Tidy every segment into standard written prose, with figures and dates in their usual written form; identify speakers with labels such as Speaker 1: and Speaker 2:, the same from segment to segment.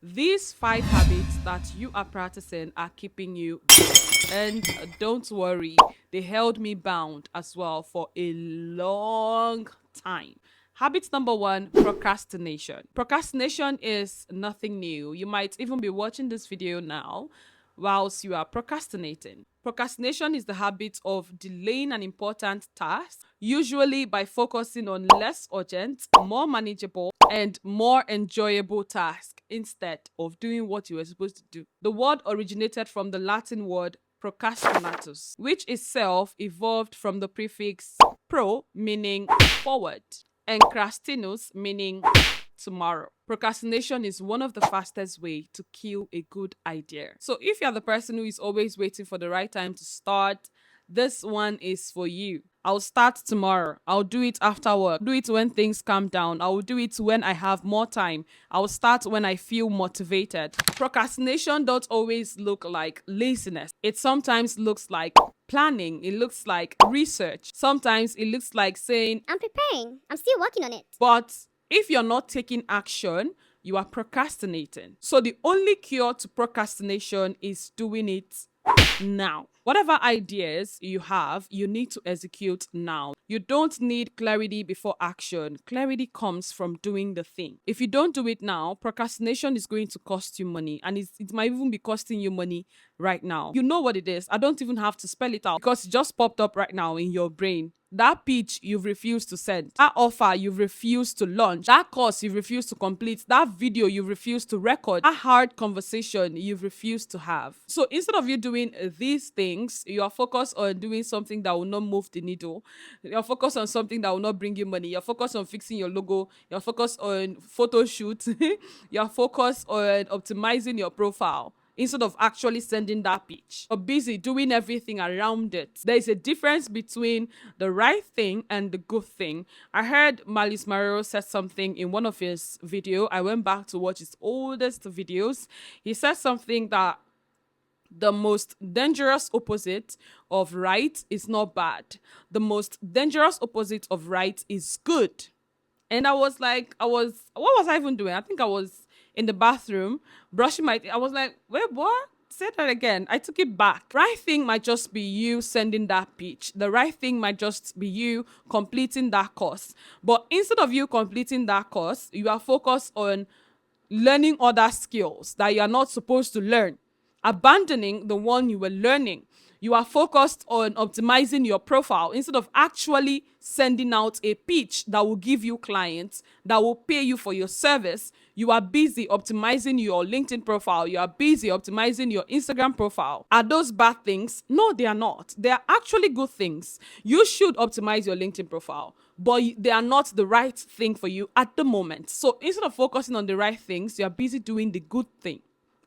Speaker 1: These 5 habits that you are practicing are keeping you busy. And don't worry, they held me bound as well for a long time. Habit number 1, procrastination. Procrastination is nothing new. You might even be watching this video now whilst you are procrastinating. Procrastination is the habit of delaying an important task, usually by focusing on less urgent, more manageable, and more enjoyable tasks instead of doing what you were supposed to do. The word originated from the Latin word procrastinatus, which itself evolved from the prefix pro, meaning forward, and crastinus, meaning tomorrow. Procrastination is one of the fastest way to kill a good idea. So if you're the person who is always waiting for the right time to start, this one is for you. I'll start tomorrow. I'll do it after work. Do it when things calm down. I will do it when I have more time. I'll start when I feel motivated. Procrastination don't always look like laziness. It sometimes looks like planning. It looks like research. Sometimes it looks like saying,
Speaker 2: I'm preparing. I'm still working on it.
Speaker 1: but if you're not taking action, you are procrastinating. So the only cure to procrastination is doing it now. Whatever ideas you have, you need to execute now. You don't need clarity before action. Clarity comes from doing the thing. If you don't do it now, procrastination is going to cost you money, and it might even be costing you money right now. You know what it is. I don't even have to spell it out because it just popped up right now in your brain. That pitch you've refused to send, that offer you've refused to launch, that course you've refused to complete, that video you've refused to record, that hard conversation you've refused to have. So instead of you doing these things, you are focused on doing something that will not move the needle. You're focused on something that will not bring you money. You're focused on fixing your logo. You're focused on photo shoots. You're focused on optimizing your profile instead of actually sending that pitch. You're busy doing everything around it. There is a difference between the right thing and the good thing. I heard Malis Marrero said something in one of his video. I went back to watch his oldest videos. He said something that the most dangerous opposite of right is not bad. The most dangerous opposite of right is good. And I was like, what was I even doing? I think I was in the bathroom brushing my teeth. I was like, wait, what? Say that again. I took it back. Right thing might just be you sending that pitch. The right thing might just be you completing that course. But instead of you completing that course, you are focused on learning other skills that you are not supposed to learn, abandoning the one you were learning. You are focused on optimizing your profile instead of actually sending out a pitch that will give you clients, that will pay you for your service. You are busy optimizing your LinkedIn profile. You are busy optimizing your Instagram profile. Are those bad things? No, they are not. They are actually good things. You should optimize your LinkedIn profile, but they are not the right thing for you at the moment. So instead of focusing on the right things, you are busy doing the good thing.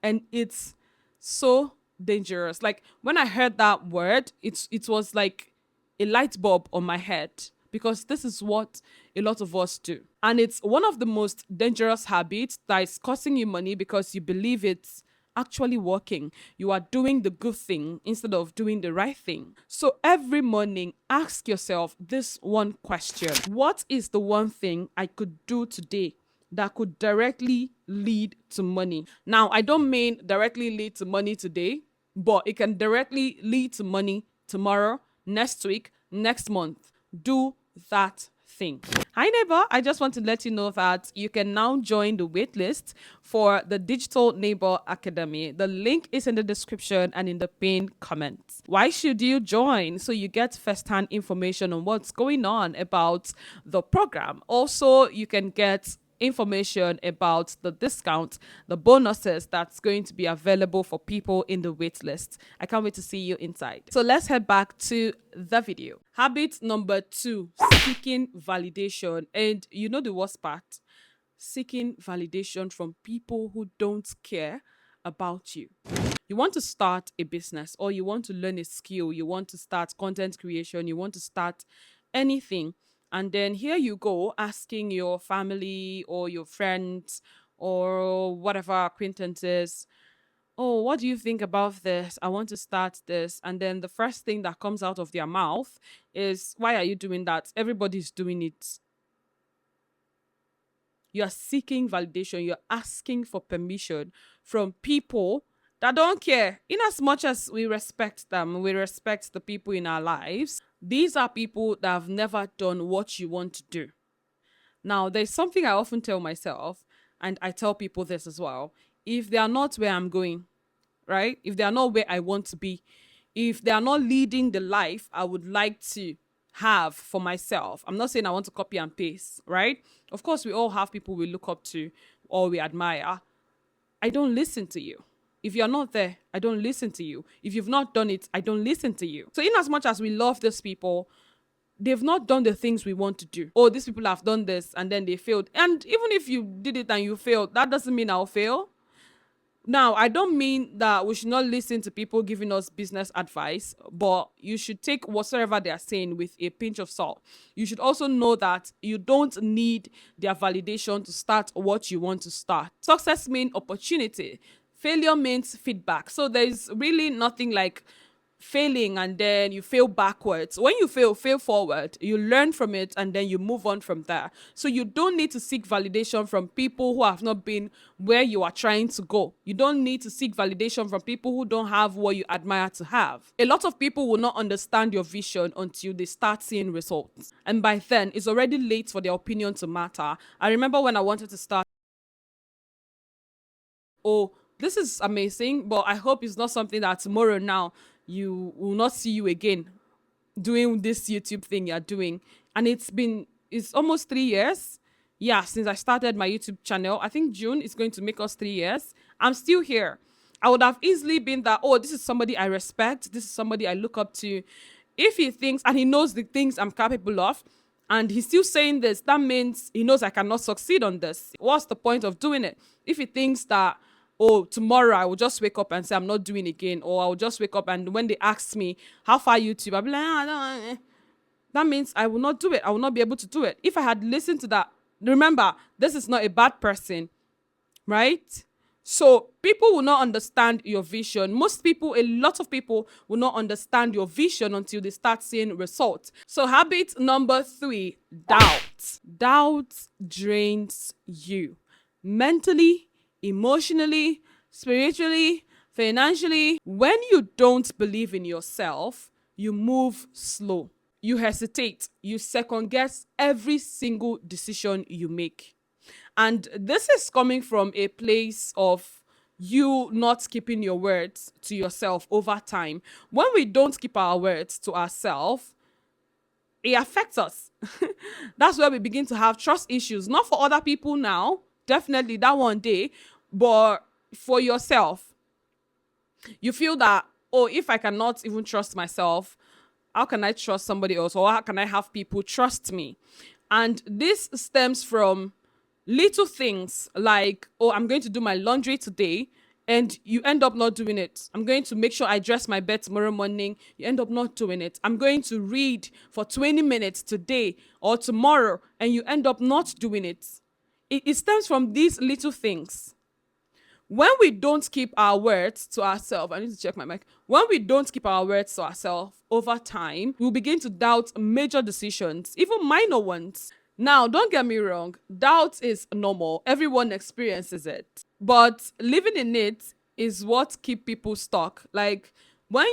Speaker 1: And it's so dangerous. Like when I heard that word, it was like a light bulb on my head because this is what a lot of us do. And it's one of the most dangerous habits that is costing you money because you believe it's actually working. You are doing the good thing instead of doing the right thing. So every morning, ask yourself this one question: what is the one thing I could do today that could directly lead to money? Now, I don't mean directly lead to money today, but it can directly lead to money tomorrow, next week, next month. Do that thing. Hi, neighbor. I just want to let you know that you can now join the waitlist for the Digital Neighbor Academy. The link is in the description and in the pinned comments. Why should you join? So you get first-hand information on what's going on about the program. Also, you can get information about the discount, the bonuses that's going to be available for people in the wait list. I can't wait to see you inside. So let's head back to the video. Habit number 2, seeking validation. And you know the worst part? Seeking validation from people who don't care about you. You want to start a business, or you want to learn a skill, you want to start content creation, you want to start anything. And then here you go asking your family or your friends or whatever acquaintances, oh, what do you think about this? I want to start this. And then the first thing that comes out of their mouth is, why are you doing that? Everybody's doing it. You're seeking validation. You're asking for permission from people that don't care. In as much as we respect them, we respect the people in our lives, these are people that have never done what you want to do. Now, there's something I often tell myself, and I tell people this as well. If they are not where I'm going, right? If they are not where I want to be, if they are not leading the life I would like to have for myself, I'm not saying I want to copy and paste, right? Of course, we all have people we look up to or we admire. I don't listen to you. If you're not there, I don't listen to you. If you've not done it, I don't listen to you. So, in as much as we love these people, they've not done the things we want to do. Oh, these people have done this and then they failed. And even if you did it and you failed, that doesn't mean I'll fail. Now, I don't mean that we should not listen to people giving us business advice, but you should take whatsoever they are saying with a pinch of salt. You should also know that you don't need their validation to start what you want to start. Success means opportunity. Failure means feedback. So there's really nothing like failing and then you fail backwards. When you fail forward, you learn from it and then you move on from there. So you don't need to seek validation from people who have not been where you are trying to go. You don't need to seek validation from people who don't have what you admire to have. A lot of people will not understand your vision until they start seeing results. And by then, it's already late for their opinion to matter. I remember when I wanted to start, oh, this is amazing, but I hope it's not something that tomorrow now you will not see you again doing this YouTube thing you're doing. And it's almost 3 years. Yeah, since I started my YouTube channel. I think June is going to make us 3 years. I'm still here. I would have easily been that, oh, this is somebody I respect. This is somebody I look up to. If he thinks and he knows the things I'm capable of, and he's still saying this, that means he knows I cannot succeed on this. What's the point of doing it? If he thinks that, oh, tomorrow I will just wake up and say I'm not doing again, or I will just wake up and when they ask me how far YouTube, I'll be like, that means I will not do it. I will not be able to do it. If I had listened to that, remember, this is not a bad person, right? So people will not understand your vision. A lot of people will not understand your vision until they start seeing results. So habit number 3, doubt. Doubt drains you mentally, emotionally, spiritually, financially. When you don't believe in yourself, you move slow. You hesitate. You second guess every single decision you make. And this is coming from a place of you not keeping your words to yourself over time. When we don't keep our words to ourselves, it affects us. That's where we begin to have trust issues. Not for other people now, definitely that one day, but for yourself. You feel that, oh, if I cannot even trust myself, how can I trust somebody else? Or how can I have people trust me? And this stems from little things like, oh, I'm going to do my laundry today, and you end up not doing it. I'm going to make sure I dress my bed tomorrow morning. You end up not doing it. I'm going to read for 20 minutes today or tomorrow, and you end up not doing it. It stems from these little things. When we don't keep our words to ourselves, I need to check my mic. When we don't keep our words to ourselves over time, we'll begin to doubt major decisions, even minor ones. Now, don't get me wrong, doubt is normal. Everyone experiences it. But living in it is what keeps people stuck. Like, when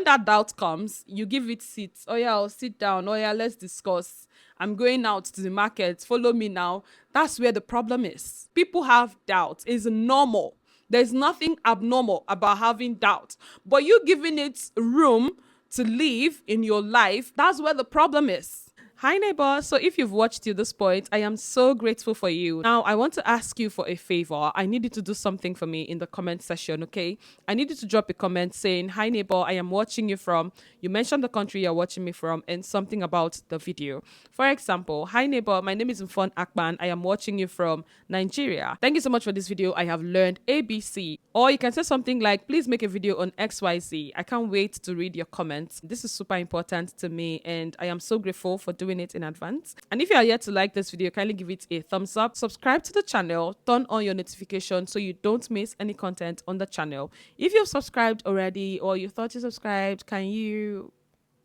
Speaker 1: that doubt comes, you give it seats. Oh yeah, I'll sit down. Oh yeah, let's discuss. I'm going out to the market. Follow me now. That's where the problem is. People have doubt. It's normal. There's nothing abnormal about having doubt. But you giving it room to live in your life, that's where the problem is. Hi neighbor, so if you've watched till this point, I am so grateful for you. Now, I want to ask you for a favor. I need you to do something for me in the comment section, okay? I need you to drop a comment saying, hi neighbor, I am watching you from, you mentioned the country you're watching me from and something about the video. For example, hi neighbor, my name is Mfon Akban. I am watching you from Nigeria. Thank you so much for this video. I have learned ABC. Or you can say something like, please make a video on XYZ. I can't wait to read your comments. This is super important to me and I am so grateful for doing it in advance. And if you are yet to like this video, kindly give it a thumbs up, subscribe to the channel, turn on your notifications so you don't miss any content on the channel. If you've subscribed already or you thought you subscribed, can you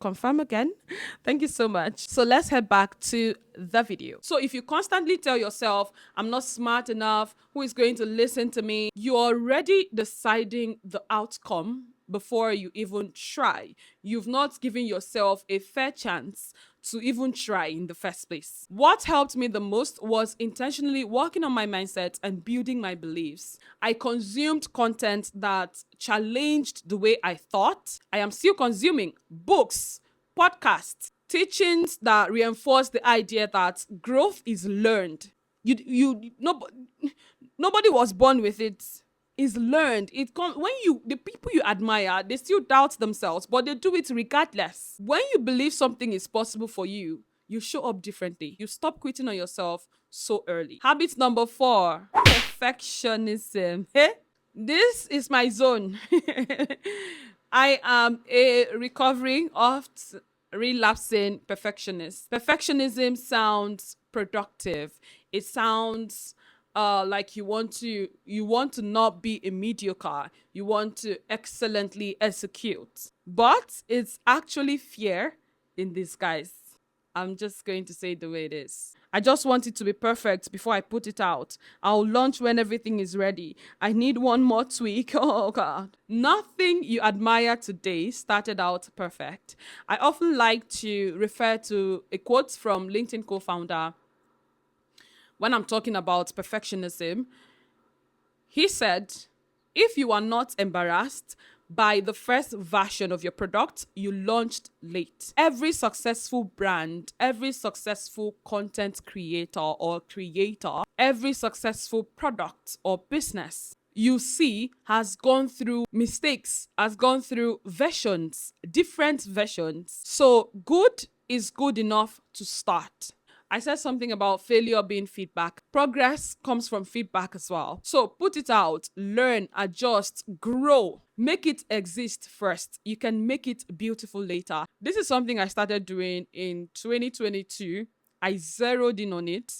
Speaker 1: confirm again. Thank you so much. So let's head back to the video. So if you constantly tell yourself, I'm not smart enough, who is going to listen to me? You're already deciding the outcome before you even try. You've not given yourself a fair chance to even try in the first place. What helped me the most was intentionally working on my mindset and building my beliefs. I consumed content that challenged the way I thought. I am still consuming books, podcasts, teachings that reinforce the idea that growth is learned. Nobody was born with it. Is learned. It comes when the people you admire, they still doubt themselves, but they do it regardless. When you believe something is possible for you, you show up differently. You stop quitting on yourself so early. Habit number 4, perfectionism. This is my zone. I am a recovering, oft relapsing perfectionist. Perfectionism sounds productive. It sounds like you want to not be a mediocre. You want to excellently execute. But it's actually fear in disguise. I'm just going to say it the way it is. I just want it to be perfect before I put it out. I'll launch when everything is ready. I need one more tweak. Oh, God. Nothing you admire today started out perfect. I often like to refer to a quote from LinkedIn co-founder when I'm talking about perfectionism. He said, if you are not embarrassed by the first version of your product you launched late. Every successful brand, every successful content creator, every successful product or business you see has gone through mistakes, has gone through versions, different versions. So good is good enough to start. I said something about failure being feedback. Progress comes from feedback as well. So put it out, learn, adjust, grow, make it exist first. You can make it beautiful later. This is something I started doing in 2022. I zeroed in on it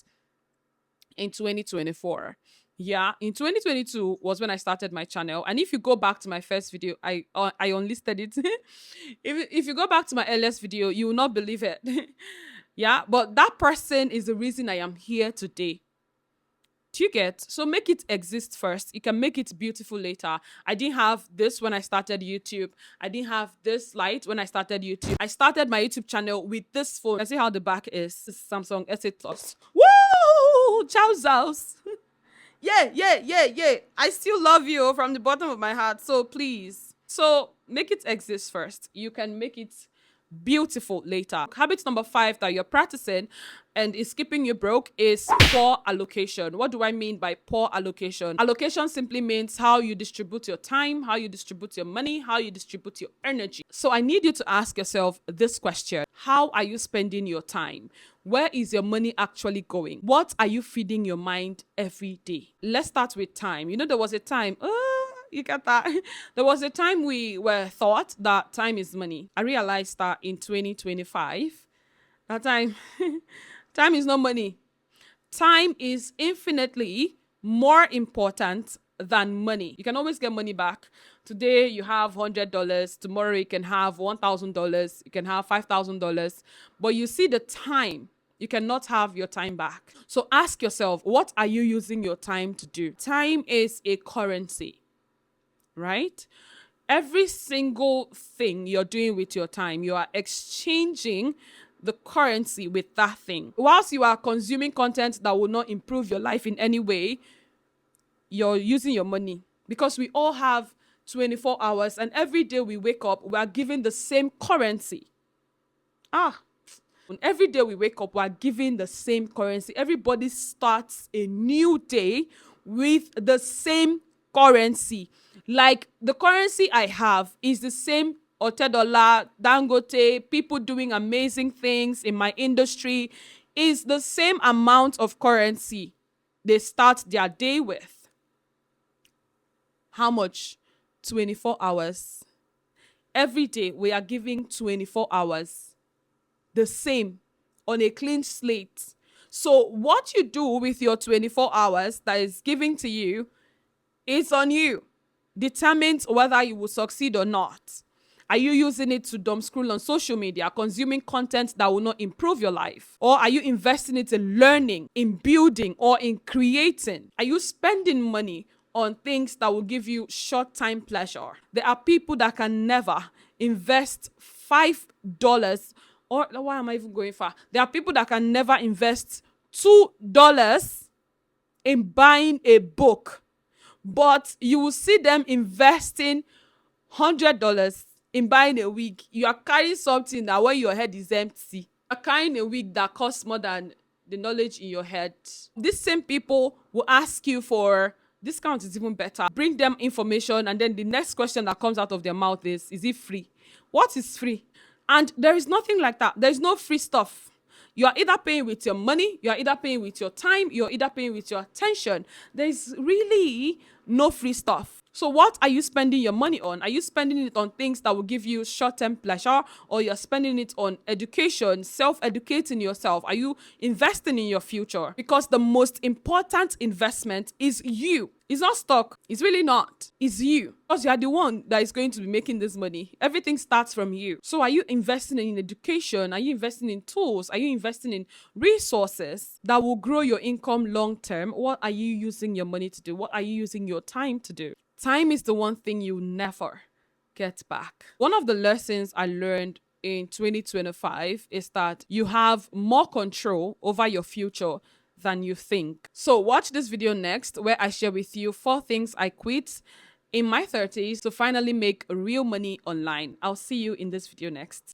Speaker 1: in 2024. Yeah, in 2022 was when I started my channel. And if you go back to my first video, I unlisted it. if you go back to my earliest video, you will not believe it. Yeah, but that person is the reason I am here today. Do you get? So make it exist first. You can make it beautiful later. I didn't have this when I started YouTube. I didn't have this light when I started YouTube. I started my YouTube channel with this phone. I see how the back is. This is Samsung S8 Plus. Woo! Chowzows. Yeah. I still love you from the bottom of my heart. So please. So make it exist first. You can make it beautiful later. Habit number 5 that you're practicing and is keeping you broke is poor allocation. What do I mean by poor allocation? Allocation simply means how you distribute your time, how you distribute your money, how you distribute your energy. So I need you to ask yourself this question. How are you spending your time? Where is your money actually going? What are you feeding your mind every day? Let's start with time. You know, there was a time, you get that? There was a time we were thought that time is money. I realized that in 2025, that time is not money. Time is infinitely more important than money. You can always get money back. Today you have $100. Tomorrow you can have $1,000. You can have $5,000. But you see the time, you cannot have your time back. So ask yourself, what are you using your time to do? Time is a currency. Right? Every single thing you're doing with your time, you are exchanging the currency with that thing. Whilst you are consuming content that will not improve your life in any way, you're using your money. Because we all have 24 hours and every day we wake up, we are given the same currency. Every day we wake up, we are given the same currency. Everybody starts a new day with the same currency. Like the currency I have is the same Otedola, Dangote, people doing amazing things in my industry is the same amount of currency they start their day with. How much? 24 hours. Every day we are giving 24 hours. The same on a clean slate. So what you do with your 24 hours that is given to you, it's on you. Determines whether you will succeed or not. Are you using it to dumb scroll on social media, consuming content that will not improve your life? Or are you investing it in learning, in building, or in creating? Are you spending money on things that will give you short-time pleasure? There are people that can never invest $5, or why am I even going far? There are people that can never invest $2 in buying a book, but you will see them investing $100 in buying a wig. You are carrying something that when your head is empty, you are carrying a wig that costs more than the knowledge in your head. These same people will ask you for discount. Is even better. Bring them information, and then the next question that comes out of their mouth is it free? What is free? And there is nothing like that. There is no free stuff. You are either paying with your money, you are either paying with your time, you're either paying with your attention. There's really no free stuff. So what are you spending your money on? Are you spending it on things that will give you short-term pleasure, or you're spending it on education, self-educating yourself? Are you investing in your future? Because the most important investment is you. It's not stock. It's really not. It's you. Because you are the one that is going to be making this money. Everything starts from you. So are you investing in education? Are you investing in tools? Are you investing in resources that will grow your income long term? What are you using your money to do? What are you using your time to do? Time is the one thing you never get back. One of the lessons I learned in 2025 is that you have more control over your future than you think. So watch this video next, where I share with you 4 things I quit in my 30s to finally make real money online. I'll see you in this video next.